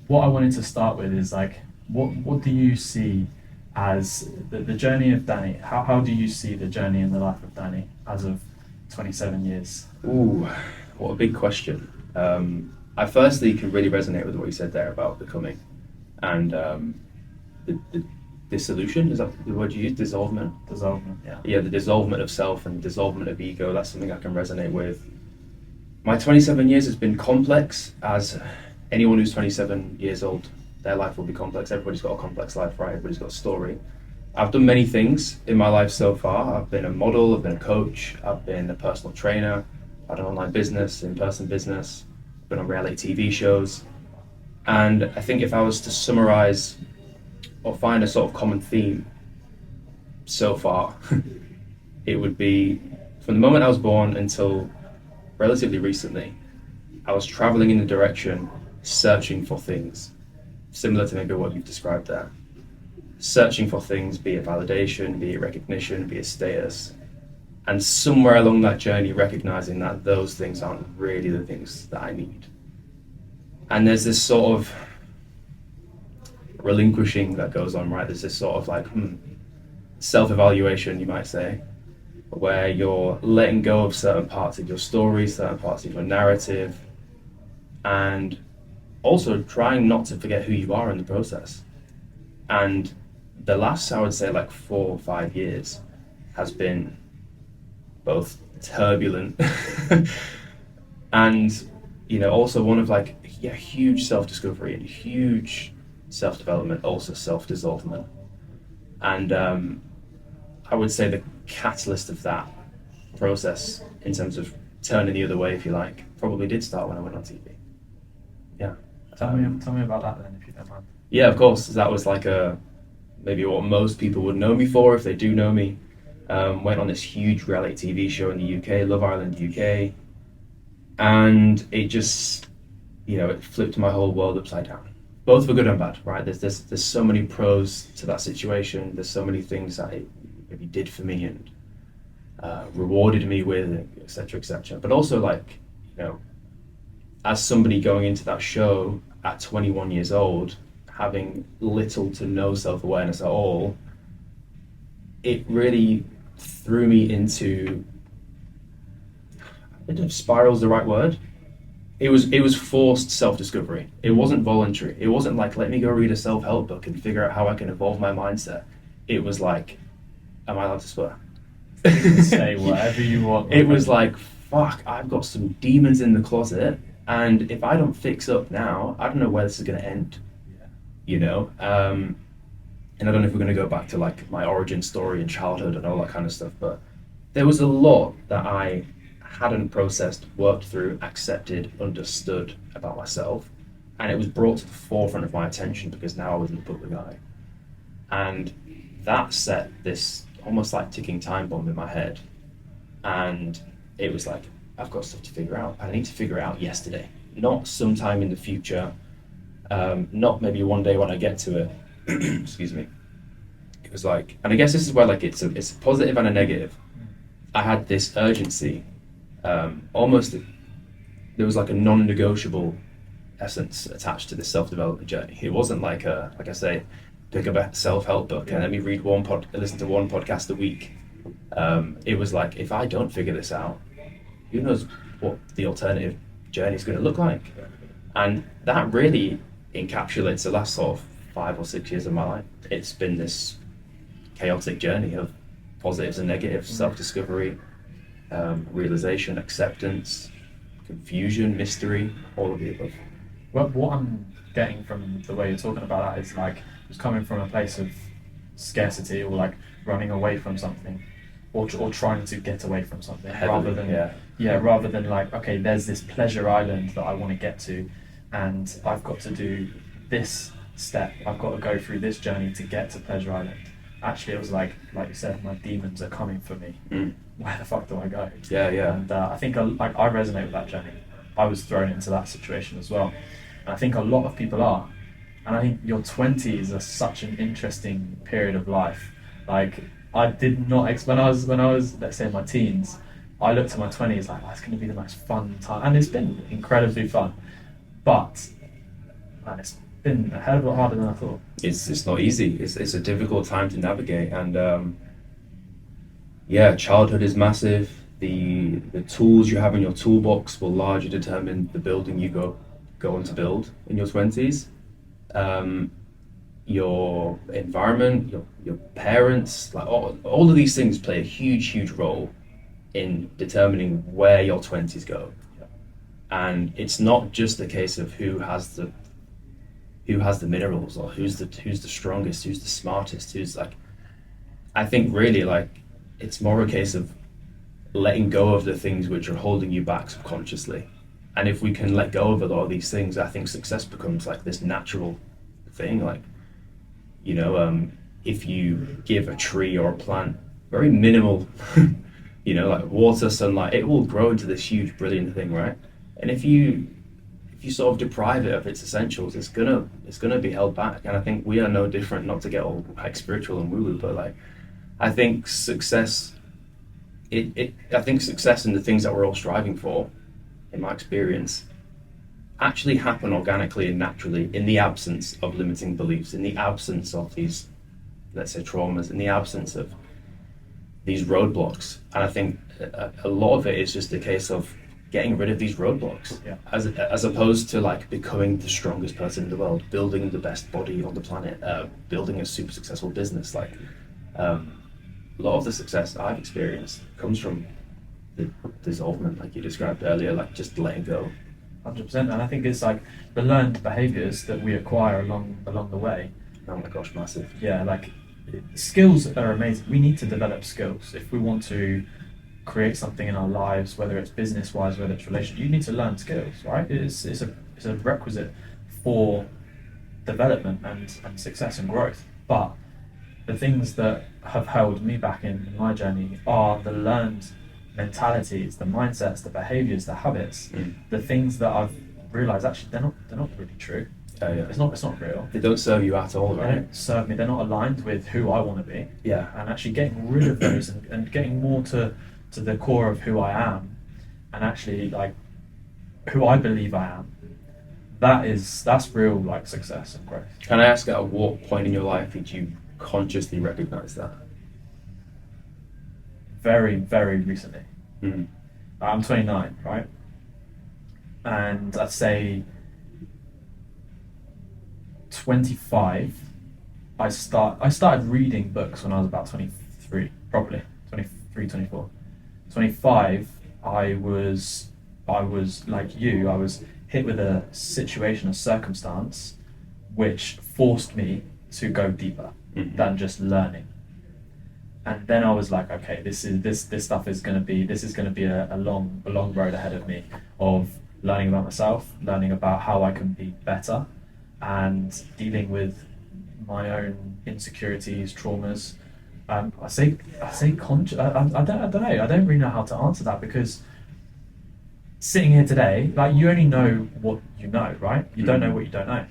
what I wanted to start with is like, what do you see as the journey of Danny? How do you see the journey in the life of Danny as of 27 years? Ooh, what a big question. I firstly can really resonate with what you said there about becoming and the dissolution. Is that the word you use? Dissolvement. Dissolvement, yeah. Yeah, the dissolvement of self and dissolvement of ego. That's something I can resonate with. My 27 years has been complex, as anyone who's 27 years old, their life will be complex. Everybody's got a complex life, right? Everybody's got a story. I've done many things in my life so far. I've been a model, I've been a coach, I've been a personal trainer, I've had an online business, in-person business, been on reality TV shows. And I think if I was to summarize or find a sort of common theme so far, it would be from the moment I was born until relatively recently, I was traveling in the direction searching for things, similar to maybe what you've described there. Searching for things, be it validation, be it recognition, be it status, and somewhere along that journey recognizing that those things aren't really the things that I need. And there's this sort of relinquishing that goes on, right? There's this sort of like self-evaluation, you might say, where you're letting go of certain parts of your story, certain parts of your narrative, and also trying not to forget who you are in the process. And the last, I would say, like 4 or 5 years has been both turbulent and, also one of like, yeah, huge self-discovery and huge self-development, also self-dissolvement. And I would say the catalyst of that process, in terms of turning the other way, if you like, probably did start when I went on TV. Yeah. Tell me about that then, if you don't mind. Yeah, of course. That was like maybe what most people would know me for if they do know me. Went on this huge reality TV show in the UK, Love Island UK, and it just, it flipped my whole world upside down. Both for good and bad, right? There's so many pros to that situation. There's so many things that it maybe did for me and rewarded me with, etc., etc. But also, like, as somebody going into that show at 21 years old, having little to no self-awareness at all, it really threw me into, I don't know if spiral's the right word. It was forced self-discovery. It wasn't voluntary. It wasn't like, let me go read a self-help book and figure out how I can evolve my mindset. It was like, am I allowed to swear? You can say whatever you want. It was like, fuck, I've got some demons in the closet, and if I don't fix up now, I don't know where this is going to end. And I don't know if we're going to go back to like my origin story and childhood and all that kind of stuff, but there was a lot that I hadn't processed, worked through, accepted, understood about myself, and it was brought to the forefront of my attention because now I was in the public eye. And that set this almost like ticking time bomb in my head, and it was like, I've got stuff to figure out. I need to figure it out yesterday, not sometime in the future, not maybe one day when I get to it. Excuse me. It was like, and I guess this is where like it's a positive and a negative. I had this urgency, almost there was like a non-negotiable essence attached to this self-development journey. It wasn't like like I say, pick up a self-help book and let me read listen to one podcast a week. It was like, if I don't figure this out, who knows what the alternative journey is going to look like. And that really encapsulates the last sort of 5 or 6 years of my life. It's been this chaotic journey of positives and negatives, self-discovery, realization, acceptance, confusion, mystery, all of the above. Well, what I'm getting from the way you're talking about that is like it's coming from a place of scarcity or like running away from something, or trying to get away from something, Heavily, rather than like, okay, there's this pleasure island that I want to get to, and I've got to do this step. I've got to go through this journey to get to pleasure island. Actually, it was like you said, my demons are coming for me. Where the fuck do I go? Yeah. And I think I resonate with that journey. I was thrown into that situation as well, and I think a lot of people are. And I think your 20s are such an interesting period of life. Like, I did not when I was let's say in my teens, I looked at my 20s like, it's going to be the most fun time, and it's been incredibly fun. But man, it's been a hell of a lot harder than I thought. It's not easy. It's a difficult time to navigate, and yeah, childhood is massive. The tools you have in your toolbox will largely determine the building you go on to build in your 20s. Your environment, your parents, like all of these things play a huge role in determining where your 20s go. And it's not just a case of who has the minerals, or who's the strongest, who's the smartest, who's like. I think really like it's more a case of letting go of the things which are holding you back subconsciously. And if we can let go of a lot of these things, I think success becomes like this natural thing. Like, if you give a tree or a plant very minimal, like water, sunlight, it will grow into this huge, brilliant thing, right? And if you sort of deprive it of its essentials, it's gonna be held back. And I think we are no different. Not to get all like spiritual and woo-woo, but like, I think success. I think success and the things that we're all striving for, in my experience, actually happen organically and naturally in the absence of limiting beliefs, in the absence of these, let's say, traumas, in the absence of these roadblocks. And I think a lot of it is just a case of getting rid of these roadblocks, as opposed to like becoming the strongest person in the world, building the best body on the planet, building a super successful business. Like, a lot of the success I've experienced comes from the dissolvement, like you described earlier, like just letting go. 100%, and I think it's like the learned behaviours that we acquire along the way. Oh my gosh, massive. Yeah, like skills are amazing. We need to develop skills if we want to create something in our lives, whether it's business wise, whether it's relational. You need to learn skills, right? It's a requisite for development and success and growth. But the things that have held me back in my journey are the learned mentalities, the mindsets, the behaviors, the habits, the things that I've realized actually they're not really true. Yeah. It's not real. They don't serve you at all, They right? don't serve me. They're not aligned with who I want to be. Yeah. And actually getting rid of those and getting more to the core of who I am, and actually like who I believe I am. That's real like success and growth. Can I ask, at what point in your life did you consciously recognize that? Very, very recently. Mm-hmm. I'm 29, right? And I'd say 25. I started reading books when I was about 23, probably 23, 24. 25, I was like you. I was hit with a situation, a circumstance, which forced me to go deeper than just learning. And then I was like, okay, this stuff is going to be a long road ahead of me of learning about myself, learning about how I can be better, and dealing with my own insecurities, traumas. I say conscious. I don't know. I don't really know how to answer that, because sitting here today, like, you only know what you know, right? You don't know what you don't know.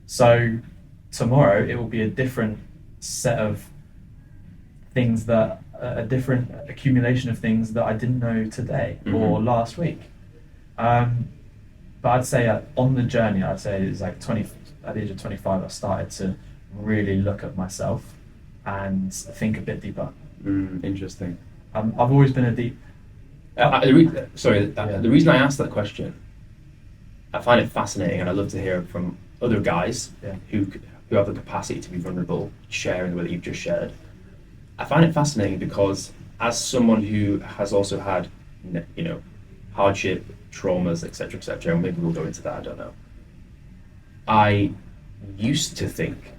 So tomorrow it will be a different set of things, that a different accumulation of things that I didn't know today or last week. But I'd say on the journey, I'd say it's like at the age of 25, I started to really look at myself and think a bit deeper. Interesting. I've always been a deep. The reason I asked that question, I find it fascinating, and I love to hear from other guys who have the capacity to be vulnerable, sharing the way that you've just shared. I find it fascinating because, as someone who has also had, hardship, traumas, etc., and maybe we'll go into that, I don't know. I used to think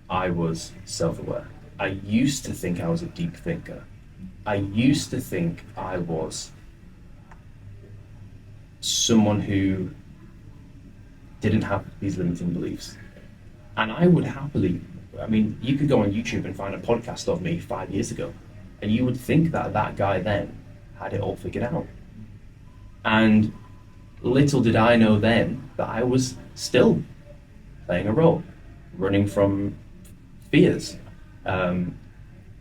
I was self-aware. I used to think I was a deep thinker. I used to think I was someone who didn't have these limiting beliefs. And I would happily, you could go on YouTube and find a podcast of me 5 years ago, and you would think that guy then had it all figured out. And little did I know then that I was still playing a role, running from fears,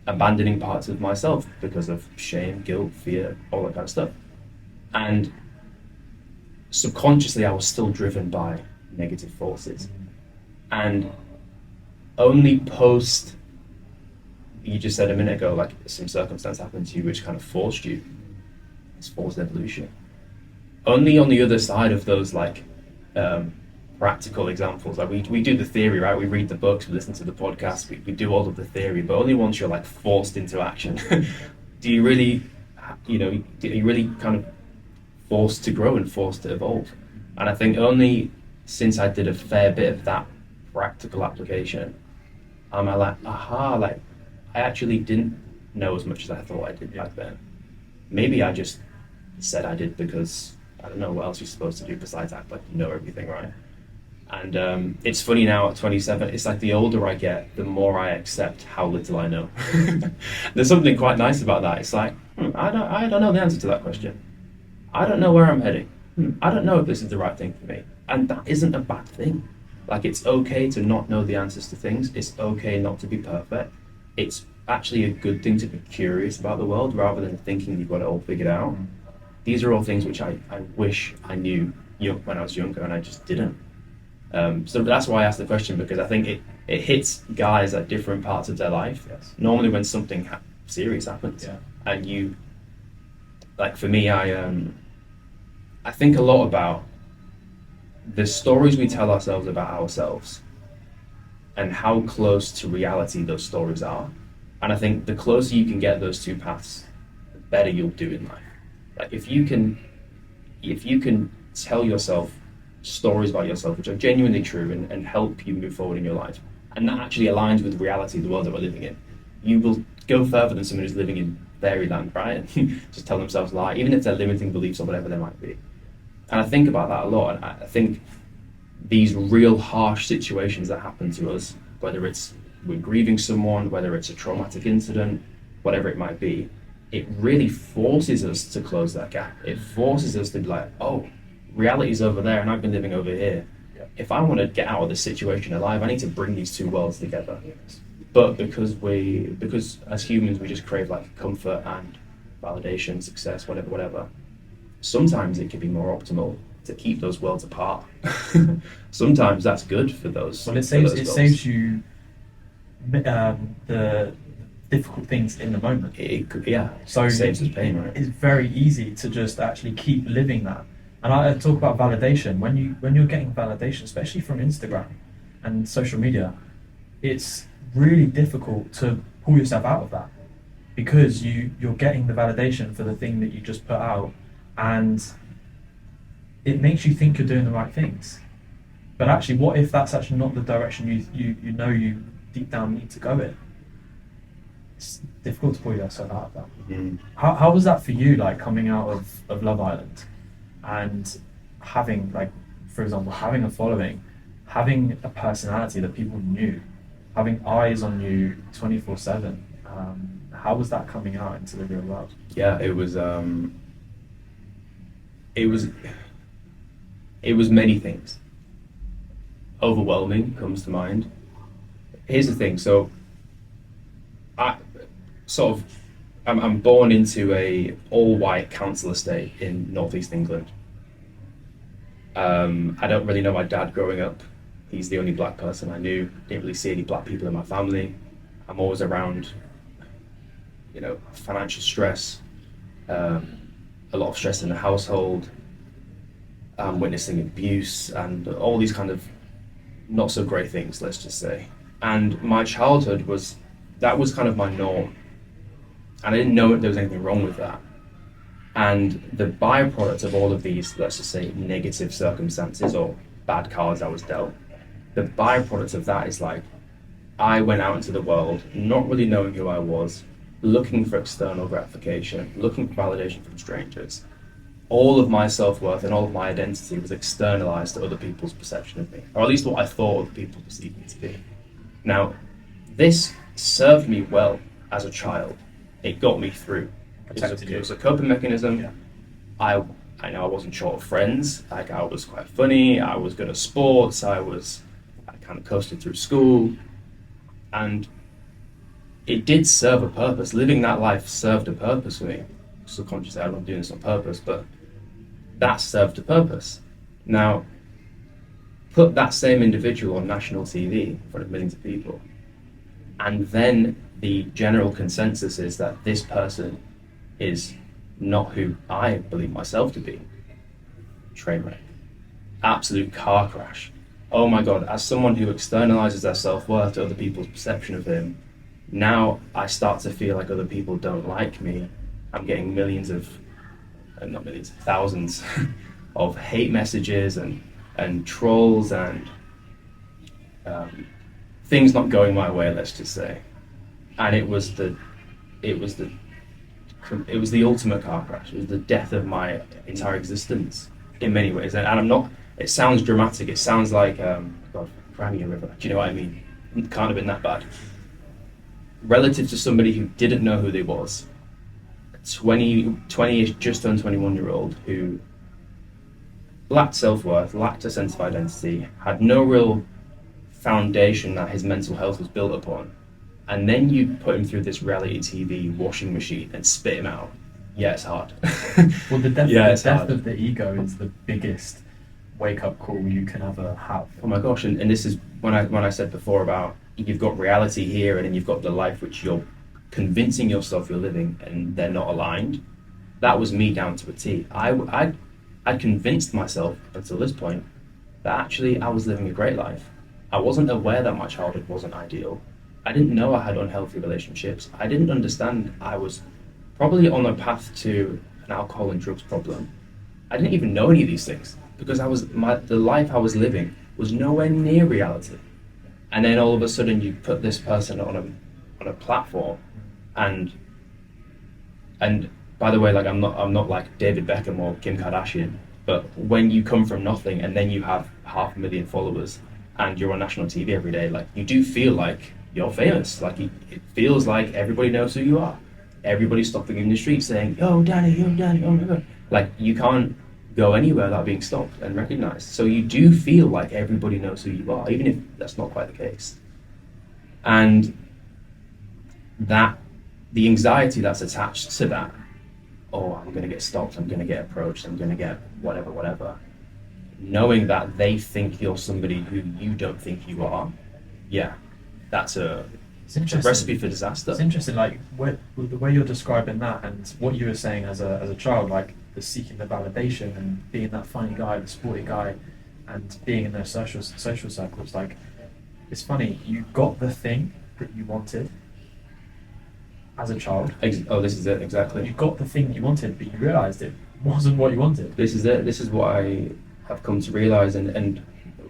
abandoning parts of myself because of shame, guilt, fear, all that kind of stuff. And subconsciously, I was still driven by negative forces. And only post, you just said a minute ago, like some circumstance happened to you which kind of forced you, it's forced evolution. Only on the other side of those like practical examples, like we do the theory, right? We read the books, we listen to the podcasts, we do all of the theory, but only once you're like forced into action do you really, do you really kind of forced to grow and forced to evolve. And I think only since I did a fair bit of that practical application, I'm like, aha, like I actually didn't know as much as I thought I did back then. Maybe I just said I did because I don't know what else you're supposed to do besides act like you know everything, right? And it's funny now at 27, it's like the older I get, the more I accept how little I know. There's something quite nice about that. It's like, I don't know the answer to that question. I don't know where I'm heading. I don't know if this is the right thing for me. And that isn't a bad thing. Like, it's okay to not know the answers to things. It's okay not to be perfect. It's actually a good thing to be curious about the world rather than thinking you've got it all figured out. These are all things which I wish I knew when I was younger, and I just didn't. So that's why I asked the question, because I think it hits guys at different parts of their life. Yes. Normally when something serious happens, and you, like for me, I think a lot about the stories we tell ourselves about ourselves and how close to reality those stories are. And I think the closer you can get those two paths, the better you'll do in life. Like if you can tell yourself stories about yourself which are genuinely true and help you move forward in your life, and that actually aligns with reality, the world that we're living in, you will go further than someone who's living in fairyland, right? And just tell themselves lie, even if they're limiting beliefs or whatever they might be. And I think about that a lot, and I think these real harsh situations that happen to us, whether it's we're grieving someone, whether it's a traumatic incident, whatever it might be, it really forces us to close that gap. It forces us to be like, oh, reality's over there and I've been living over here. Yeah. If I want to get out of this situation alive, I need to bring these two worlds together. Yes. But because as humans we just crave like comfort and validation, success, whatever, sometimes it can be more optimal to keep those worlds apart. Sometimes that's good for those. Well, it saves you the difficult things in the moment. So it saves us pain, right? It's very easy to just actually keep living that. And I talk about validation. When you're getting validation, especially from Instagram and social media, it's really difficult to pull yourself out of that, because you're getting the validation for the thing that you just put out, and it makes you think you're doing the right things. But actually, what if that's actually not the direction you deep down need to go in? It's difficult to pull yourself out of that. Mm-hmm. How was that for you, like coming out of Love Island and having, like, for example, having a following, having a personality that people knew, having eyes on you 24/7? How was that coming out into the real world? Yeah, it was many things. Overwhelming comes to mind. Here's the thing. So I'm born into a all-white council estate in northeast England. I don't really know my dad growing up. He's the only black person I knew. Didn't really see any black people in my family. I'm always around, financial stress, a lot of stress in the household. I'm witnessing abuse and all these kind of not so great things, let's just say. And my childhood was kind of my norm. And I didn't know there was anything wrong with that. And the byproduct of all of these, let's just say, negative circumstances or bad cards I was dealt, the byproduct of that is like, I went out into the world not really knowing who I was, looking for external gratification, looking for validation from strangers. All of my self-worth and all of my identity was externalized to other people's perception of me, or at least what I thought other people perceived me to be. Now, this served me well as a child. It got me through. It was a coping mechanism. Yeah. I know I wasn't short of friends. Like, I was quite funny. I was good at sports. I kind of coasted through school, and it did serve a purpose. Living that life served a purpose for me. Subconsciously, I'm not doing this on purpose, but that served a purpose. Now, put that same individual on national TV in front of millions of people, and then the general consensus is that this person is not who I believe myself to be. Train wreck. Absolute car crash. Oh my God, as someone who externalizes their self-worth to other people's perception of him, now I start to feel like other people don't like me. I'm getting millions of, not millions, thousands of hate messages and trolls and things not going my way, let's just say. And it was the ultimate car crash. It was the death of my entire existence in many ways. And I'm not, it sounds dramatic. It sounds like, God, Crimea River. Do you know what I mean? It can't have been that bad. Relative to somebody who didn't know who they was, 20-ish, just turned 21-year-old who lacked self-worth, lacked a sense of identity, had no real foundation that his mental health was built upon, and then you put him through this reality TV washing machine and spit him out. Yeah, it's hard. Well, the death of the ego is the biggest wake-up call you can ever have. Oh my gosh, and this is when I said before about you've got reality here and then you've got the life which you're convincing yourself you're living and they're not aligned. That was me down to a T. I'd convinced myself until this point that actually I was living a great life. I wasn't aware that my childhood wasn't ideal. I didn't know I had unhealthy relationships. I didn't understand I was probably on a path to an alcohol and drugs problem. I didn't even know any of these things because the life I was living was nowhere near reality. And then all of a sudden you put this person on a platform and by the way, like I'm not like David Beckham or Kim Kardashian, but when you come from nothing and then you have 500,000 followers and you're on national TV every day, like you do feel like you're famous. Like it feels like everybody knows who you are. Everybody's stopping in the street saying, "Yo, Danny, oh my God." Like you can't go anywhere without being stopped and recognized. So you do feel like everybody knows who you are, even if that's not quite the case. And that the anxiety that's attached to that, oh, I'm going to get stopped, I'm going to get approached, I'm going to get whatever, knowing that they think you're somebody who you don't think you are, yeah, that's a recipe for disaster. It's interesting, like the way you're describing that and what you were saying as a child, like the seeking the validation and being that funny guy, the sporty guy, and being in those social circles. Like, it's funny, you got the thing that you wanted as a child. Oh, this is it, exactly. You got the thing that you wanted, but you realised it wasn't what you wanted. This is it. This is what I have come to realise, and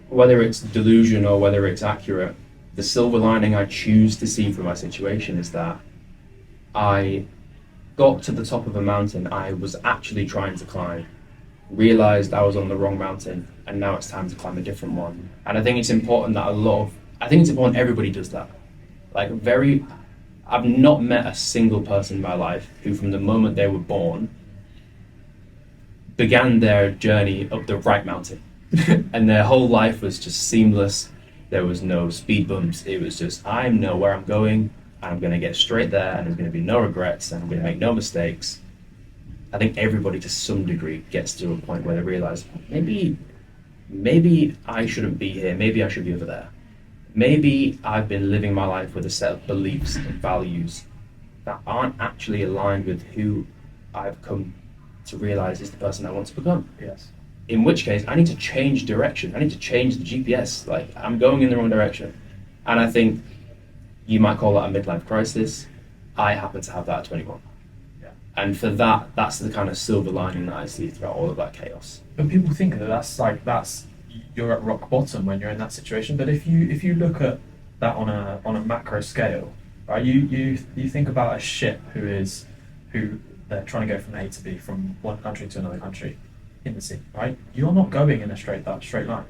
whether it's delusion or whether it's accurate, the silver lining I choose to see from my situation is that I got to the top of a mountain I was actually trying to climb, realised I was on the wrong mountain, and now it's time to climb a different one. And I think it's important that everybody does that. I've not met a single person in my life who from the moment they were born began their journey up the right mountain. And their whole life was just seamless. There was no speed bumps. It was just, I know where I'm going, and I'm going to get straight there, and there's going to be no regrets, and I'm going to make no mistakes. I think everybody to some degree gets to a point where they realise, maybe I shouldn't be here, maybe I should be over there. Maybe I've been living my life with a set of beliefs and values that aren't actually aligned with who I've come to realise is the person I want to become. Yes. In which case, I need to change direction. I need to change the GPS. Like, I'm going in the wrong direction. And I think you might call that a midlife crisis. I happen to have that at 21. Yeah. And for that, that's the kind of silver lining that I see throughout all of that chaos. But people think that's you're at rock bottom when you're in that situation. But if you look at that on a macro scale, right? You think about a ship who they're trying to go from A to B, from one country to another country in the sea, right? You're not going in a straight line.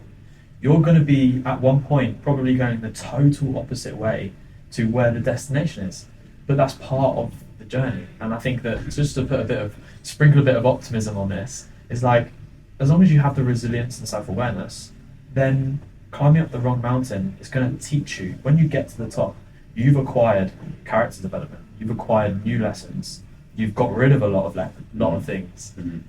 You're going to be at one point probably going the total opposite way to where the destination is. But that's part of the journey. And I think that just to sprinkle a bit of optimism on this is like, as long as you have the resilience and self-awareness, then climbing up the wrong mountain is going to teach you, when you get to the top, you've acquired character development, you've acquired new lessons, you've got rid of a lot of things. Mm-hmm.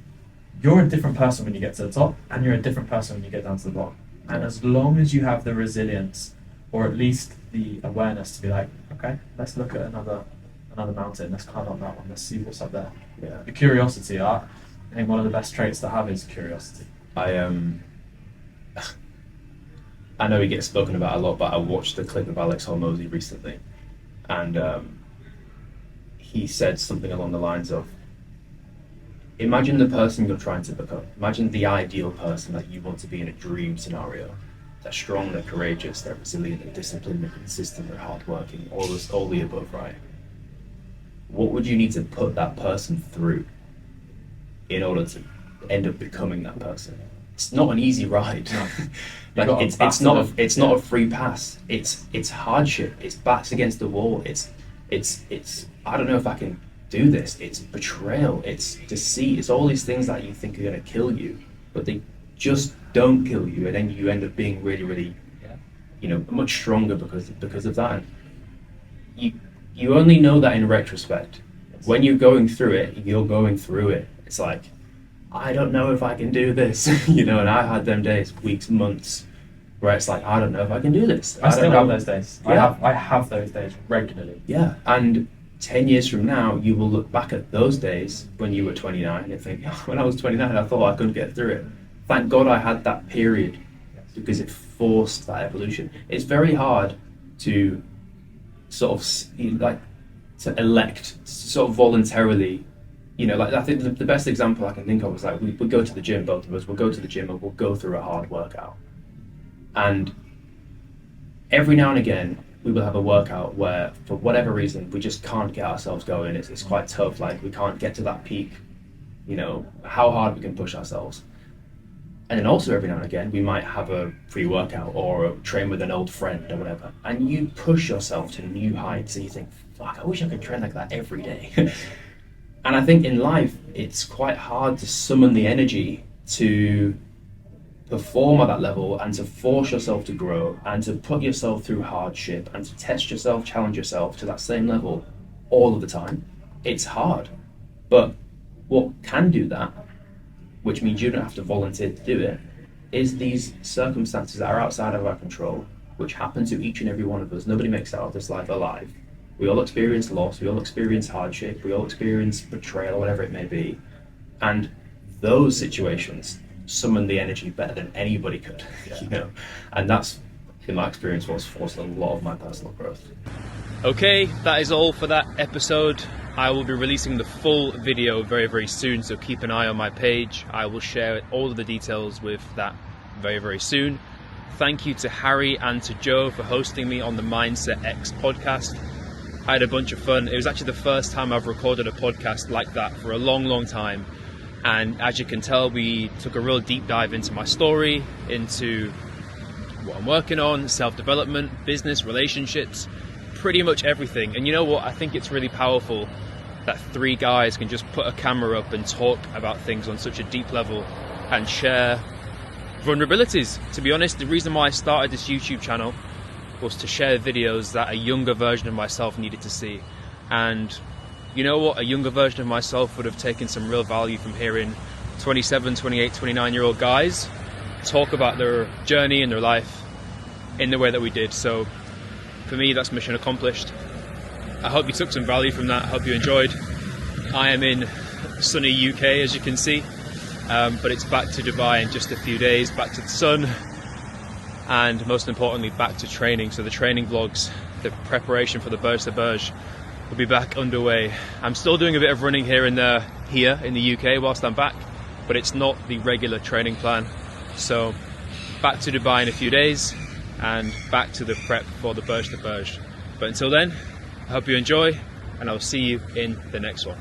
You're a different person when you get to the top, and you're a different person when you get down to the bottom. And Yeah. as long as you have the resilience, or at least the awareness to be like, okay, let's look at another mountain, let's climb up that one, let's see what's up there. Yeah. The curiosity, I think one of the best traits to have is curiosity. I know he gets spoken about a lot, but I watched the clip of Alex Hormozy recently, and he said something along the lines of, imagine the person you're trying to become. Imagine the ideal person that you want to be in a dream scenario. They're strong, they're courageous, they're resilient, they're disciplined, they're consistent, they're hardworking, all the above, right? What would you need to put that person through in order to end up becoming that person? It's not an easy ride. No. Like it's not a free pass. It's hardship. It's backs against the wall. It's I don't know if I can do this. It's betrayal. It's deceit. It's all these things that you think are going to kill you, but they just don't kill you, and then you end up being really, really, much stronger because of that. And you only know that in retrospect. When you're going through it, you're going through it. It's like, I don't know if I can do this, and I had them days, weeks, months, where it's like, I don't know if I can do this. I still have those days. Yeah. I have those days regularly. Yeah, and 10 years from now, you will look back at those days when you were 29 and think, when I was 29, I thought I couldn't get through it. Thank God I had that period, because it forced that evolution. It's very hard to sort of to elect sort of voluntarily. I think the best example I can think of is like we go to the gym, both of us. We'll go to the gym and we'll go through a hard workout, and every now and again we will have a workout where, for whatever reason, we just can't get ourselves going. It's quite tough. Like, we can't get to that peak. How hard we can push ourselves. And then also every now and again we might have a pre-workout or train with an old friend or whatever, and you push yourself to new heights and you think, fuck, I wish I could train like that every day. And I think in life, it's quite hard to summon the energy to perform at that level and to force yourself to grow and to put yourself through hardship and to test yourself, challenge yourself to that same level all of the time. It's hard. But what can do that, which means you don't have to volunteer to do it, is these circumstances that are outside of our control, which happen to each and every one of us. Nobody makes it out of this life alive. We all experience loss, we all experience hardship, we all experience betrayal, whatever it may be. And those situations summon the energy better than anybody could, And that's, in my experience, what's forced a lot of my personal growth. Okay, that is all for that episode. I will be releasing the full video very, very soon, so keep an eye on my page. I will share all of the details with that very, very soon. Thank you to Harri and to Joe for hosting me on the Mindset X podcast. I had a bunch of fun. It was actually the first time I've recorded a podcast like that for a long, long time. And as you can tell, we took a real deep dive into my story, into what I'm working on, self-development, business, relationships, pretty much everything. And you know what? I think it's really powerful that three guys can just put a camera up and talk about things on such a deep level and share vulnerabilities. To be honest, the reason why I started this YouTube channel was to share videos that a younger version of myself needed to see. And you know what? A younger version of myself would have taken some real value from hearing 27, 28, 29-year-old guys talk about their journey and their life in the way that we did. So for me, that's mission accomplished. I hope you took some value from that. I hope you enjoyed. I am in sunny UK, as you can see, but it's back to Dubai in just a few days, back to the sun, and most importantly, back to training. So the training vlogs, the preparation for the Burj to Burj will be back underway. I'm still doing a bit of running here and there here in the UK whilst I'm back, but it's not the regular training plan. So back to Dubai in a few days and back to the prep for the Burj to Burj. But until then, I hope you enjoy, and I'll see you in the next one.